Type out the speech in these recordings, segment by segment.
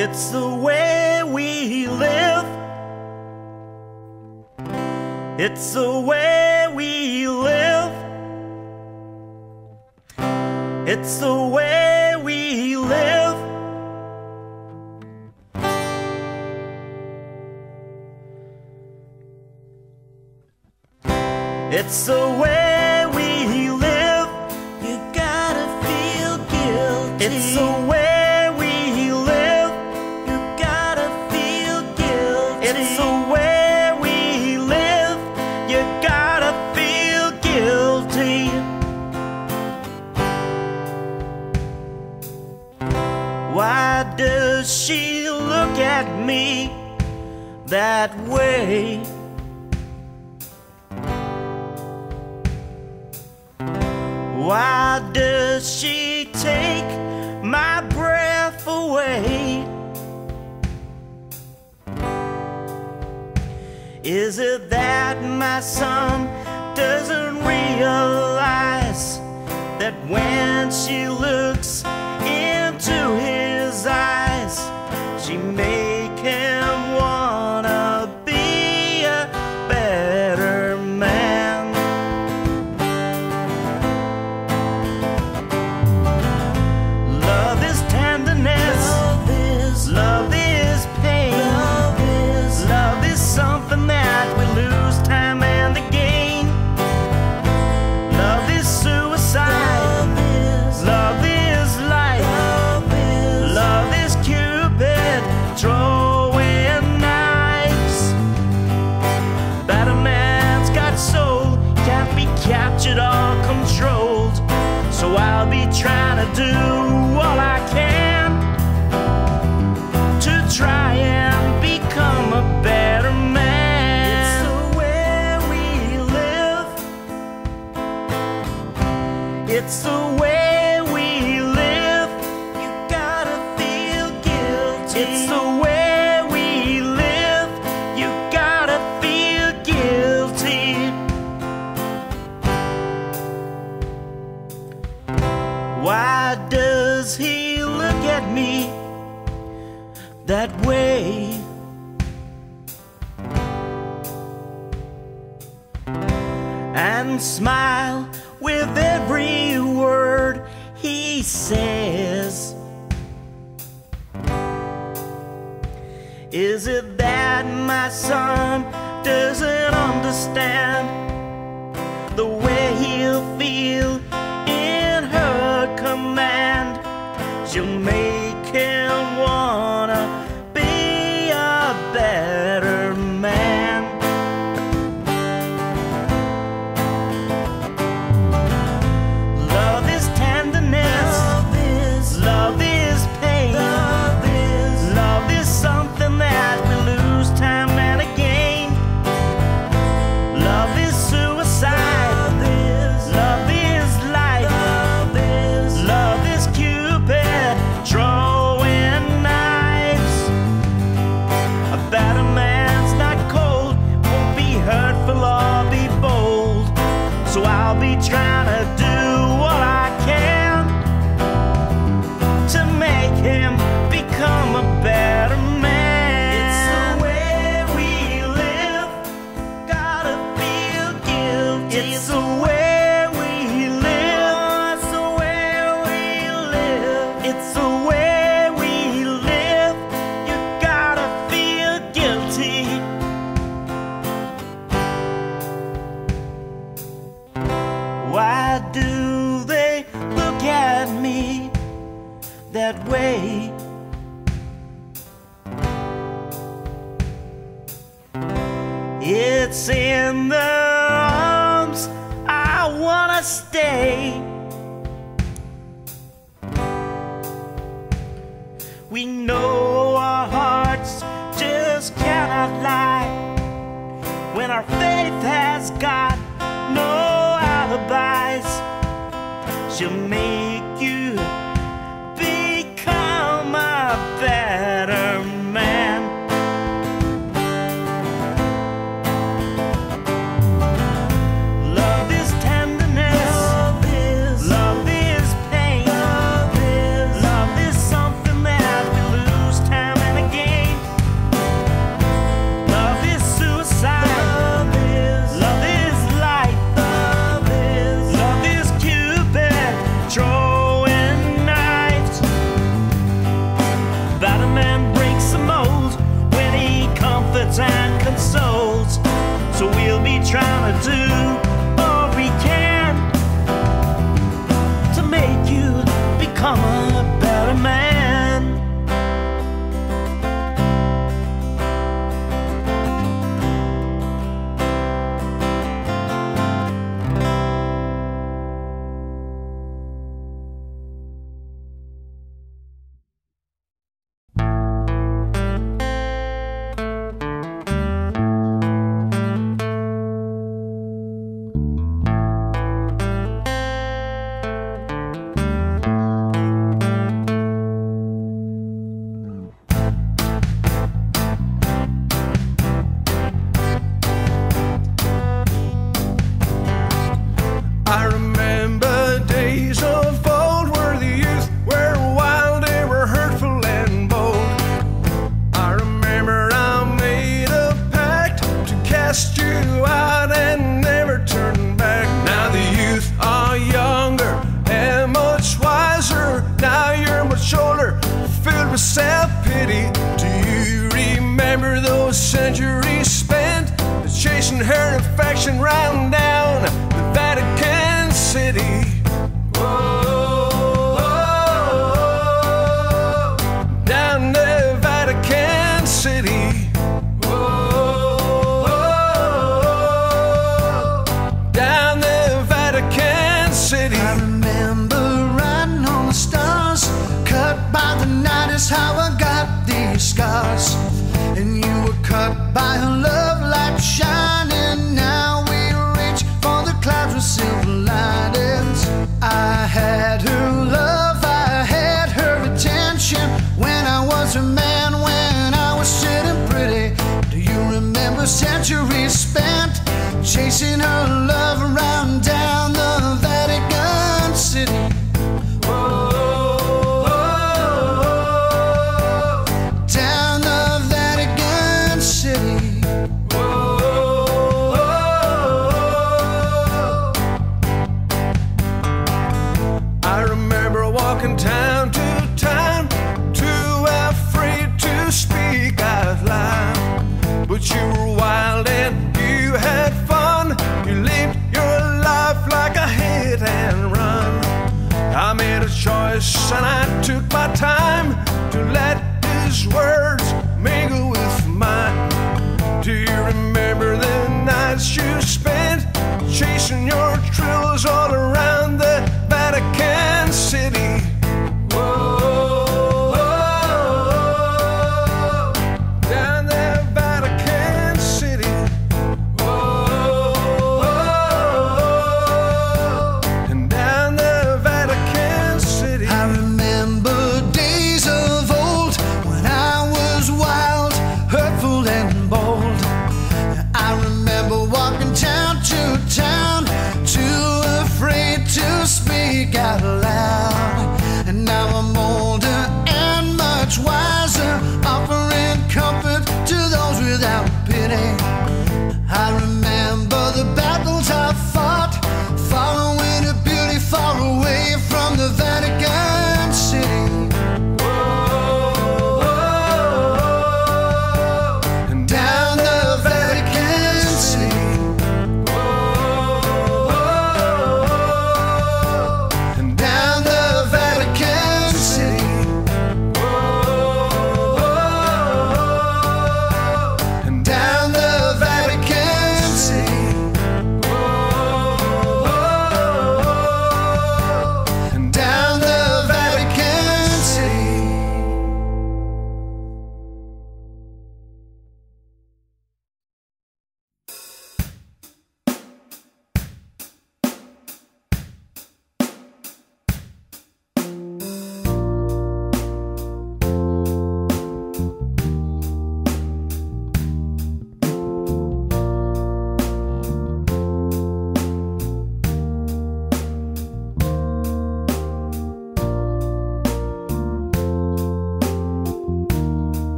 It's the way we live. It's the way we live. It's the way we live. It's the way we live. You gotta feel guilty. It's the way we live. You gotta feel guilty. It's the way we live. You gotta feel guilty. Why does she look at me that way? Why does she take my breath away? Is it that my son doesn't realize that when she looks into his eyes, she make him wanna be a better man? Love is tenderness. Love is pain. Love is something that we lose time and again. Love is suicide. Love is life. Love is Cupid throwing knives. But a man's got soul, can't be captured or controlled. So I'll be trying to do all I can to try and become a better man. It's the way we live. It's the way we live. You gotta feel guilty. It's the way we live. You gotta feel guilty. Why does he look at me that way? And smile with every word he says? Is it that my son doesn't understand the way he'll feel in her command? She'll make him wanna be a better man. Love is tenderness. Love is pain. Love is something that we lose time and again. Love is suicide. Love is life. Love is Cupid throwing knives. A better man's not cold, won't be hurtful or be bold. So I'll be trying to do all I can to make him become a better man. It's the way we live. Gotta feel guilty. It's the way we live. It's the way we live. It's the way we live. You gotta feel guilty. Why do they look at me that way? It's in their arms I wanna stay. We know our hearts just cannot lie when our faith has got no alibis. She'll make you become a better man. Love is tenderness. Love is pain. Love is something that we lose time century spent chasing her affection round down the Vatican City. Whoa, down the Vatican City. Whoa, down the Vatican City. I remember riding on the stars, cut by the night is how I got these scars. And you were cut by a love light shining. Now we reach for the clouds with silver linings. I had her love, I had her attention. When I was a man, when I was sitting pretty. Do you remember centuries spent chasing her love around down the Vatican City? Town to town, too afraid to speak out loud. But you were wild and you had fun. You lived your life like a hit and run. I made a choice and I took my time to let his words mingle with mine. Do you remember the nights you spent chasing your thrills all around the Vatican City? Out loud, and now I'm older and much wiser, offering comfort to those without pity. I remember the battles I fought, following a beauty far away from the Vatican City.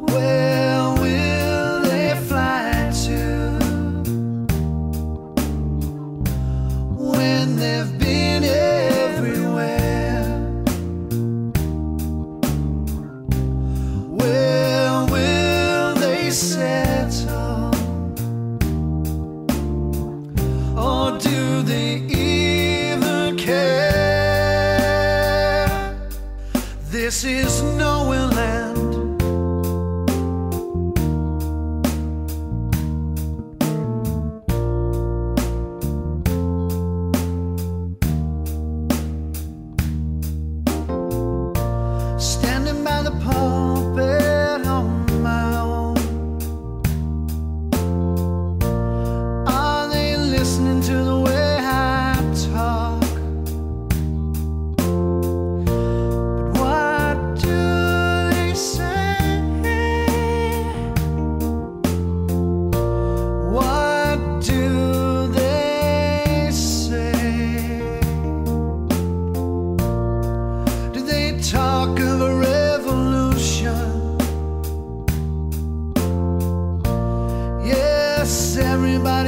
Where will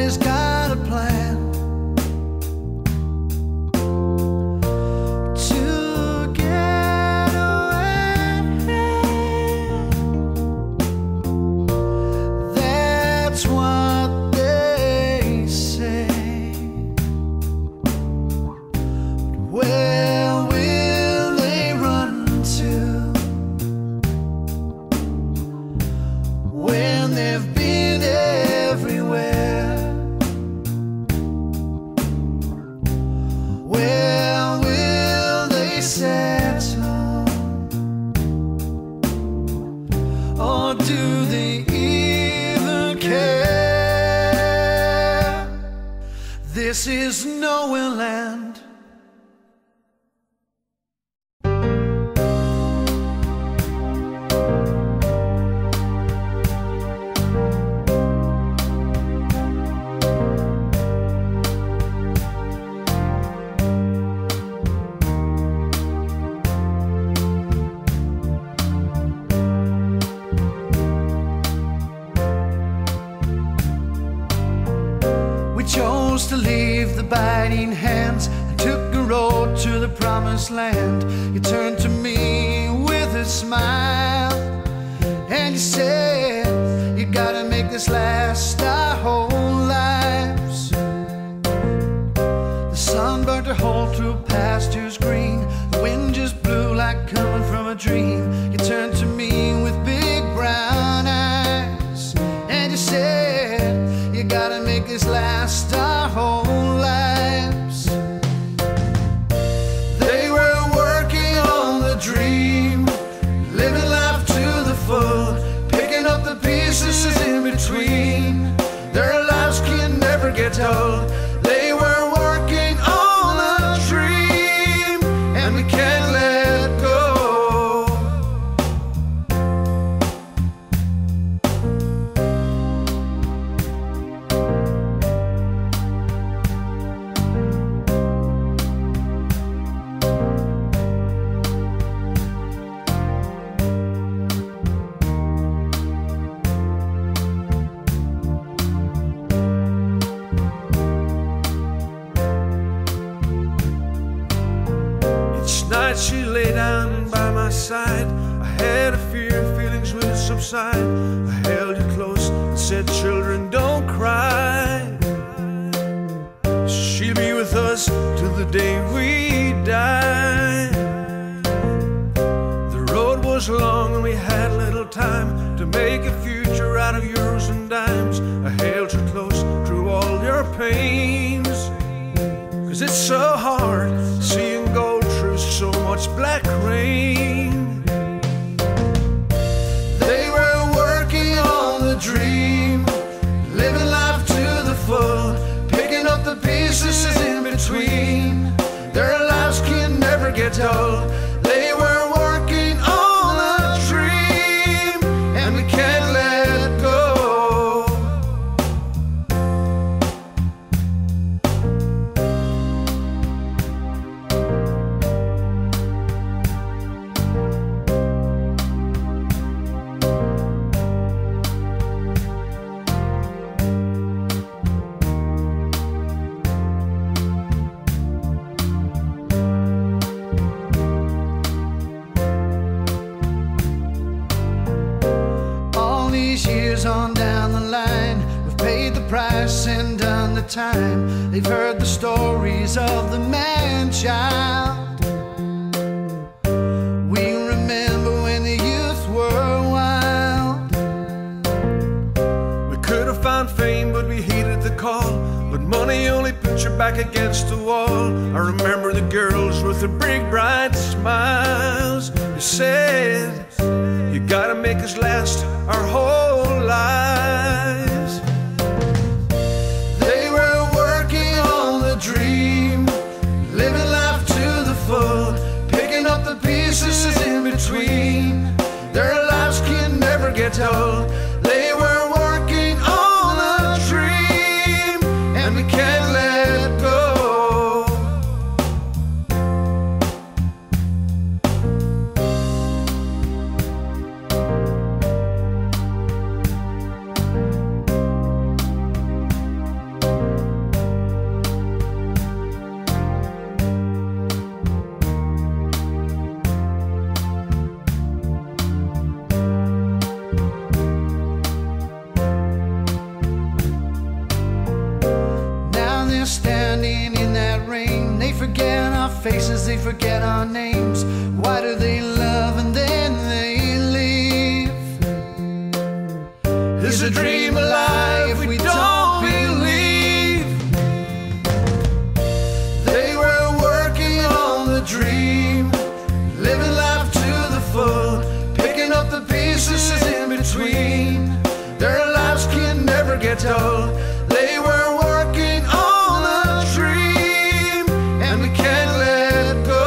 Somebody's got a plan to get away. That's what they say. Where will they run to when they've been everywhere? Where will they settle? Or do they even care? This is nowhere land. We chose to leave the biting hands and took a road to the promised land. You turned to me with a smile and you said, you gotta make this last our whole lives. The sun burnt a hole through pastures green. The wind just blew like coming from a dream. You turned to me with big brown eyes and you said, you gotta make this last our whole lives. They were working on the dream, living life to the full, picking up the pieces in between. Their lives can never get old. They were working on a dream, and we can't let go. Each night she lay down by my side. I had a fear feelings would subside. I held you close and said, children, don't cry. She'll be with us till the day we die. The road was long and we had little time to make a future out of euros and dimes. I held you close through all your pains, 'cause it's so hard seeing gold through so much black rain. They were working on the dream, living life to the full, picking up the pieces in between. Their lives can never get old. They were working on a dream, and we can't let go. Years on down the line, we've paid the price and done the time. They've heard the stories of the man-child. We remember when the youth were wild. We could have found fame, but we heeded the call. But money only put you back against the wall. I remember the girls with their big bright smiles. They said, you gotta make us last our whole lives. They were working on the dream, living life to the full, picking up the pieces in between. Their lives can never get old. They were working on a dream, and we can't let go. faces, they forget our names. Why do they love and then they leave? Is a dream a lie if we don't believe? They were working on the dream, living life to the full, picking up the pieces in between. Their lives can never get dull. They were working on the dream, and we can't let go.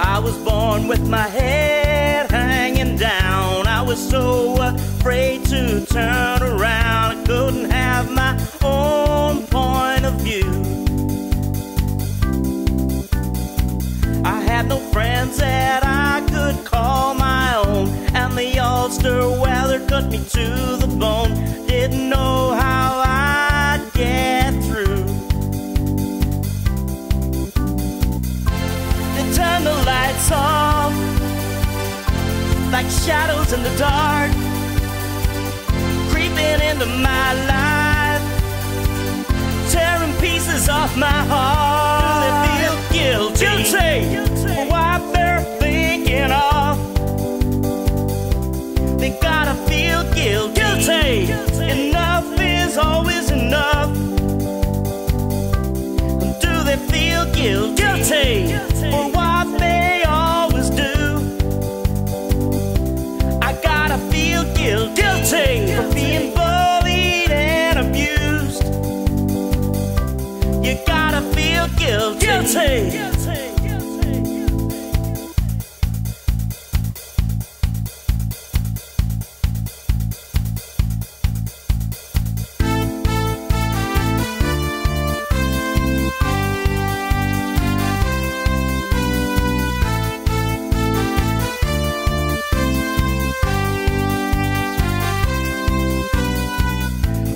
I was born with my head hanging down. I was so afraid to turn around. I couldn't have my own point of view. I had no friends that I could call my own, and the Ulster weather cut me to the bone. Didn't know how I'd get through. Turn the lights off like shadows in the dark, creeping into my life, tearing pieces off my heart. Do they feel guilty for what they're thinking of? They gotta feel guilty. Enough is always enough. Do they feel guilty for what they always do? I gotta feel guilty for being bullied and abused. You gotta feel guilty.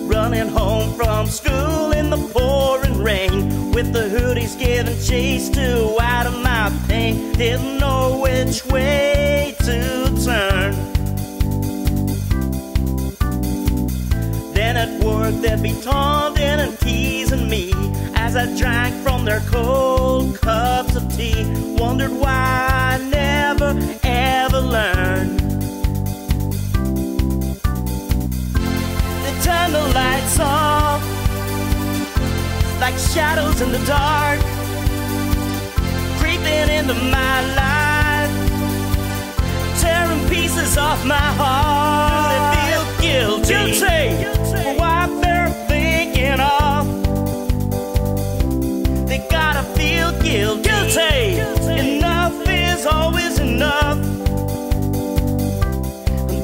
Running home from school in the pouring rain, with the hoodies giving chase to out of my pain. Didn't know which way to turn. Then at work they'd be taunting and teasing me as I drank from their cold cups of tea. Wondered why I never ever learned. Turn the lights off like shadows in the dark, creeping into my life, tearing pieces off my heart. Do they feel guilty for what they're thinking of? They gotta feel guilty. Enough is always enough.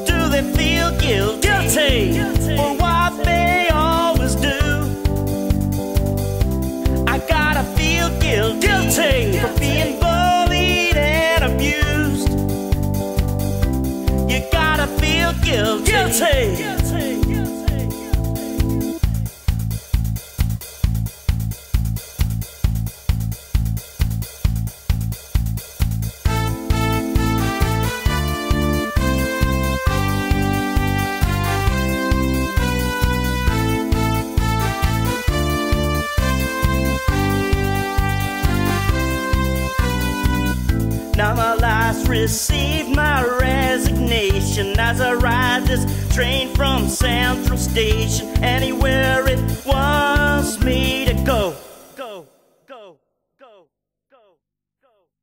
Do they feel guilty for what they always do? I gotta feel guilty for being bullied and abused. You gotta feel guilty. Now my life's received my resignation as I ride this train from Central Station anywhere it wants me to go. Go, go, go, go, go,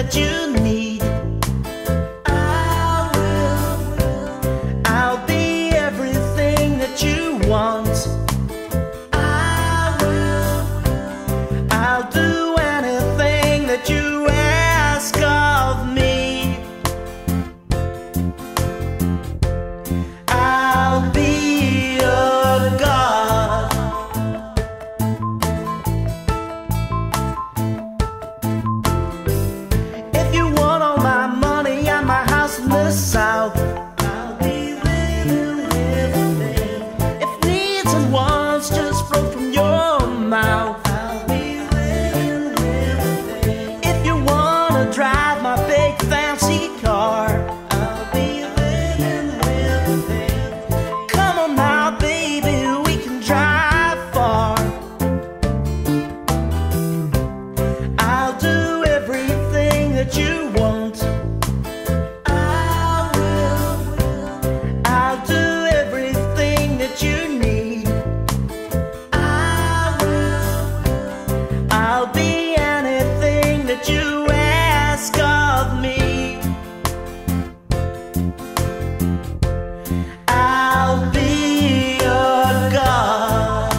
that you need. I'll be everything that you want. I'll do anything that you ask of me. I'll be your God. If you want all my money and my house in the South, I'll be living with it. If needs and wants just flow from your mouth, I'll be living with it. If you wanna drive my big fancy car, I'll be living with it. Come on now, baby, we can drive far. I'll do everything that you want. I'll do everything that you need. I'll be anything that you ask of me. I'll be your God.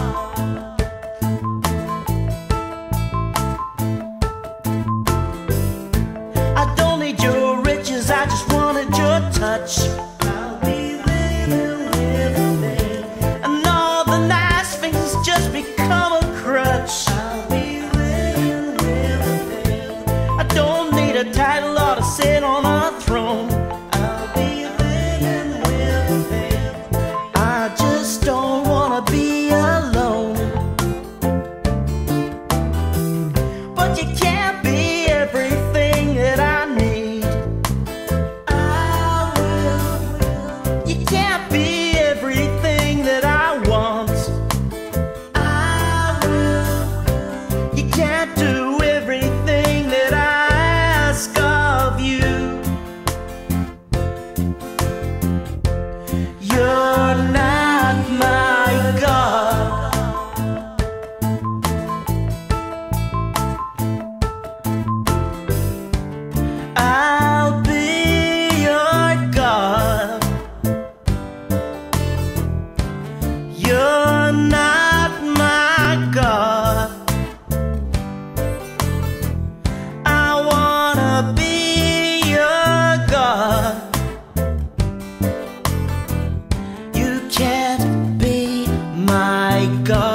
I don't need your riches, I just wanted your touch. I'll be living with it, and all the nice things just become a crutch. I'll be living with it. I don't need a title or to sit on a throne. I'll be living with it. I just don't wanna be alone. But you can't be everything that I need. You can't be everything that I want. You can't do everything that I ask of you. You're not my God. I'll be your God. You're not my God. I wanna be your God. You can't be my God.